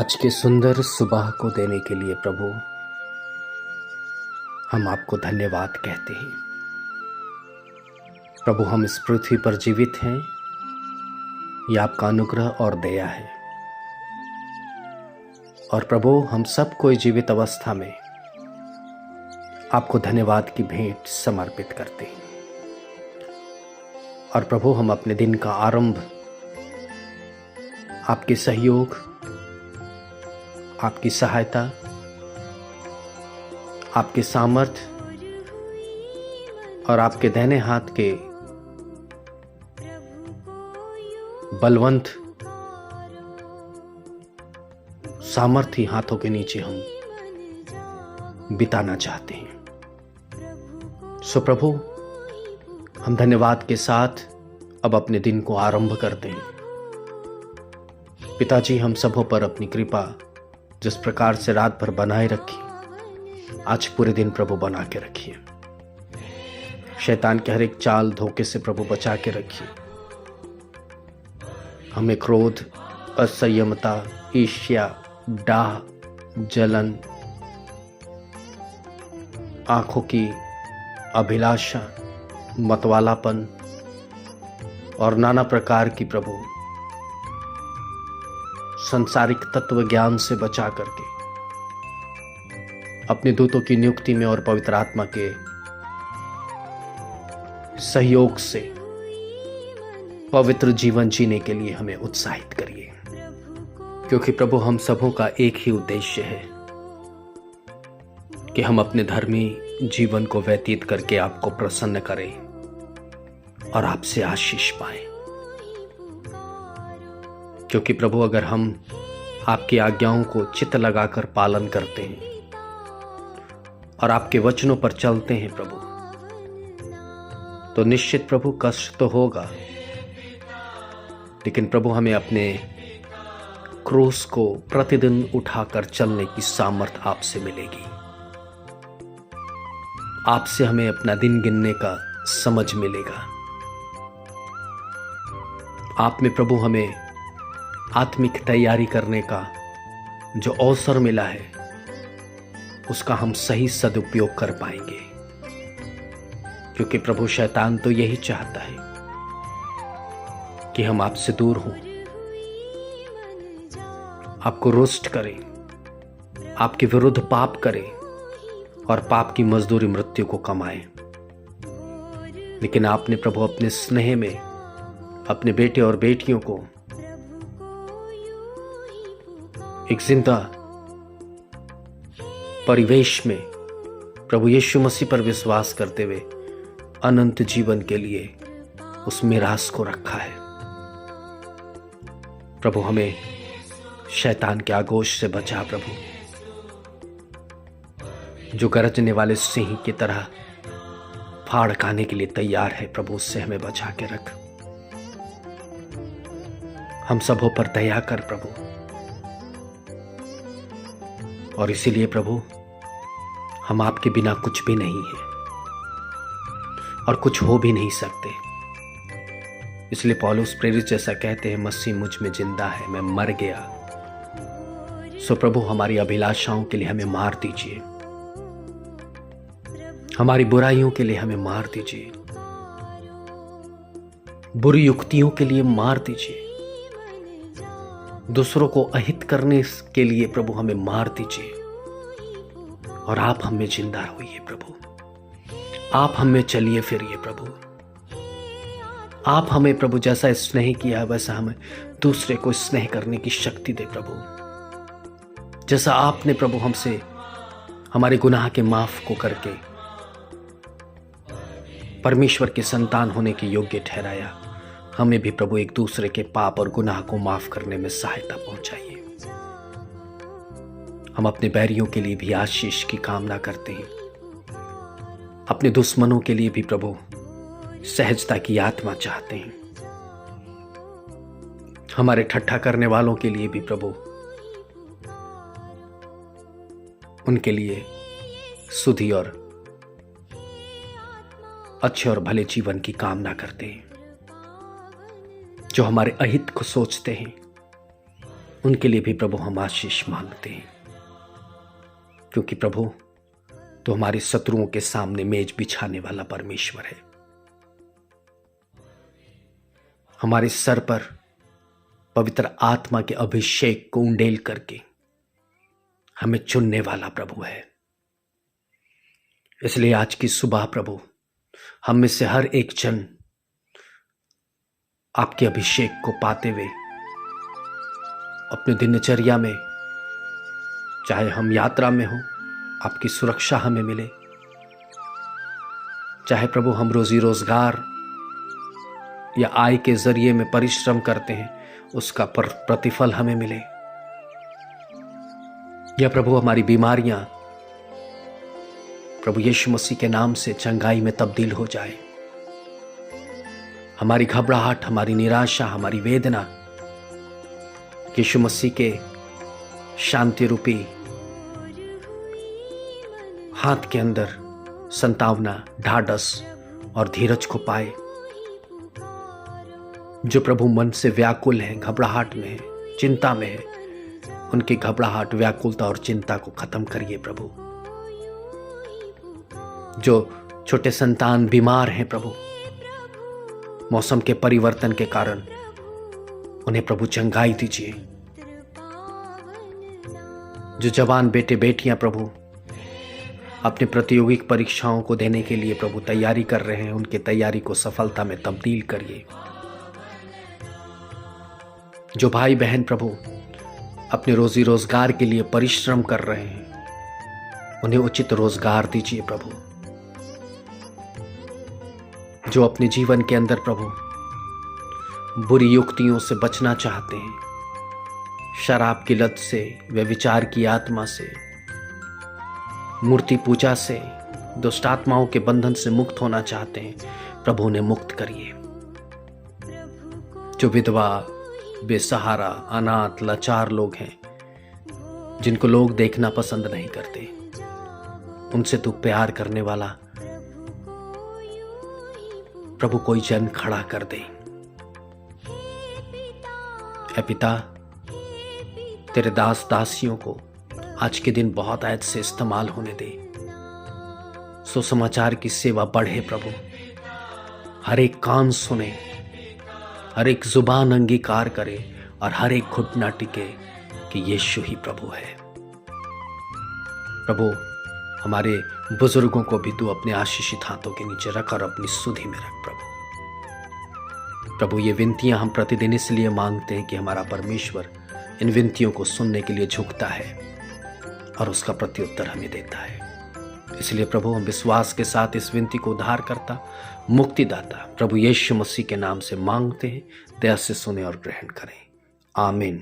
आज के सुंदर सुबह को देने के लिए प्रभु हम आपको धन्यवाद कहते हैं। प्रभु, हम इस पृथ्वी पर जीवित हैं, ये आपका अनुग्रह और दया है। और प्रभु, हम सब कोई जीवित अवस्था में आपको धन्यवाद की भेंट समर्पित करते हैं। और प्रभु, हम अपने दिन का आरंभ आपके सहयोग, आपकी सहायता, आपके सामर्थ्य और आपके दाहिने हाथ के बलवंत सामर्थ्य हाथों के नीचे हम बिताना चाहते हैं। सो प्रभु, हम धन्यवाद के साथ अब अपने दिन को आरंभ करते हैं। पिताजी, हम सबों पर अपनी कृपा जिस प्रकार से रात भर बनाए रखी, आज पूरे दिन प्रभु बना के रखिए। शैतान के हर एक चाल धोखे से प्रभु बचा के रखिए। हमें क्रोध, असंयमता, ईर्ष्या, डाह, जलन, आंखों की अभिलाषा, मतवालापन और नाना प्रकार की प्रभु संसारिक तत्व ज्ञान से बचा करके अपने दूतों की नियुक्ति में और पवित्र आत्मा के सहयोग से पवित्र जीवन जीने के लिए हमें उत्साहित करिए। क्योंकि प्रभु, हम सबों का एक ही उद्देश्य है कि हम अपने धर्मी जीवन को व्यतीत करके आपको प्रसन्न करें और आपसे आशीष पाएं। क्योंकि प्रभु, अगर हम आपकी आज्ञाओं को चित्त लगाकर पालन करते हैं और आपके वचनों पर चलते हैं प्रभु, तो निश्चित प्रभु कष्ट तो होगा, लेकिन प्रभु हमें अपने क्रूस को प्रतिदिन उठाकर चलने की सामर्थ आपसे मिलेगी। आपसे हमें अपना दिन गिनने का समझ मिलेगा। आप में प्रभु हमें आत्मिक तैयारी करने का जो अवसर मिला है, उसका हम सही सदुपयोग कर पाएंगे। क्योंकि प्रभु, शैतान तो यही चाहता है कि हम आपसे दूर हों, आपको रुष्ट करें, आपके विरुद्ध पाप करें और पाप की मजदूरी मृत्यु को कमाएं। लेकिन आपने प्रभु अपने स्नेह में अपने बेटे और बेटियों को एक जिंदा परिवेश में प्रभु यीशु मसीह पर विश्वास करते हुए अनंत जीवन के लिए उस मिरास को रखा है। प्रभु, हमें शैतान के आगोश से बचा प्रभु, जो गरजने वाले सिंह की तरह फाड़ खाने के लिए तैयार है। प्रभु, उससे हमें बचा के रख। हम सबों पर दया कर प्रभु। और इसीलिए प्रभु, हम आपके बिना कुछ भी नहीं है और कुछ हो भी नहीं सकते। इसलिए पौलुस प्रेरित जैसा कहते हैं, मसीह मुझ में जिंदा है, मैं मर गया। सो प्रभु, हमारी अभिलाषाओं के लिए हमें मार दीजिए, हमारी बुराइयों के लिए हमें मार दीजिए, बुरी युक्तियों के लिए मार दीजिए, दूसरों को अहित करने के लिए प्रभु हमें मार दीजिए। और आप हमें जिंदा होइए प्रभु, आप हमें चलिए फिरिए प्रभु। आप हमें प्रभु जैसा स्नेह किया वैसा हमें दूसरे को स्नेह करने की शक्ति दे प्रभु। जैसा आपने प्रभु हमसे हमारे गुनाह के माफ को करके परमेश्वर के संतान होने के योग्य ठहराया, हमें भी प्रभु एक दूसरे के पाप और गुनाह को माफ करने में सहायता पहुंचाइए। हम अपने बैरियों के लिए भी आशीष की कामना करते हैं, अपने दुश्मनों के लिए भी प्रभु सहजता की आत्मा चाहते हैं। हमारे ठट्ठा करने वालों के लिए भी प्रभु उनके लिए सुधि और अच्छे और भले जीवन की कामना करते हैं। जो हमारे अहित को सोचते हैं, उनके लिए भी प्रभु हम आशीष मांगते हैं, क्योंकि प्रभु तो हमारे शत्रुओं के सामने मेज बिछाने वाला परमेश्वर है। हमारे सर पर पवित्र आत्मा के अभिषेक को उंडेल करके हमें चुनने वाला प्रभु है। इसलिए आज की सुबह प्रभु हम में से हर एक जन आपके अभिषेक को पाते हुए अपने दिनचर्या में, चाहे हम यात्रा में हो, आपकी सुरक्षा हमें मिले, चाहे प्रभु हम रोजी रोजगार या आय के जरिए में परिश्रम करते हैं, उसका प्रतिफल हमें मिले, या प्रभु हमारी बीमारियां प्रभु यीशु मसीह के नाम से चंगाई में तब्दील हो जाए, हमारी घबराहट, हमारी निराशा, हमारी वेदना यीशु मसीह के शांति रूपी हाथ के अंदर संतावना, ढाढ़स और धीरज को पाए। जो प्रभु मन से व्याकुल हैं, घबराहट में है, चिंता में है, उनकी घबराहट, व्याकुलता और चिंता को खत्म करिए प्रभु। जो छोटे संतान बीमार हैं प्रभु, मौसम के परिवर्तन के कारण उन्हें प्रभु चंगाई दीजिए। जो जवान बेटे बेटियां प्रभु अपने प्रतियोगिक परीक्षाओं को देने के लिए प्रभु तैयारी कर रहे हैं, उनकी तैयारी को सफलता में तब्दील करिए। जो भाई बहन प्रभु अपने रोजी रोजगार के लिए परिश्रम कर रहे हैं, उन्हें उचित रोजगार दीजिए प्रभु। जो अपने जीवन के अंदर प्रभु बुरी युक्तियों से बचना चाहते हैं, शराब की लत से, व्यभिचार की आत्मा से, मूर्ति पूजा से, दुष्ट आत्माओं के बंधन से मुक्त होना चाहते हैं, प्रभु उन्हें मुक्त करिए। जो विधवा, बेसहारा, अनाथ, लाचार लोग हैं, जिनको लोग देखना पसंद नहीं करते, उनसे तू प्यार करने वाला प्रभु कोई जन खड़ा कर दे। ऐ पिता, तेरे दास दासियों को आज के दिन बहुत आयत से इस्तेमाल होने दे। सुसमाचार की सेवा बढ़े प्रभु, हर एक कान सुने, हर एक जुबान अंगीकार करे और हर एक घुटना टिके कि यीशु ही प्रभु है। प्रभु हमारे बुजुर्गों को भी तू अपने आशीषित हाथों के नीचे रख और अपनी सुधि में रख प्रभु। प्रभु ये विनतियां हम प्रतिदिन इसलिए मांगते हैं कि हमारा परमेश्वर इन विनतियों को सुनने के लिए झुकता है और उसका प्रत्युत्तर हमें देता है। इसलिए प्रभु हम विश्वास के साथ इस विनती को उद्धार करता, मुक्तिदाता प्रभु यीशु मसीह के नाम से मांगते हैं। दया से सुने और ग्रहण करें। आमीन।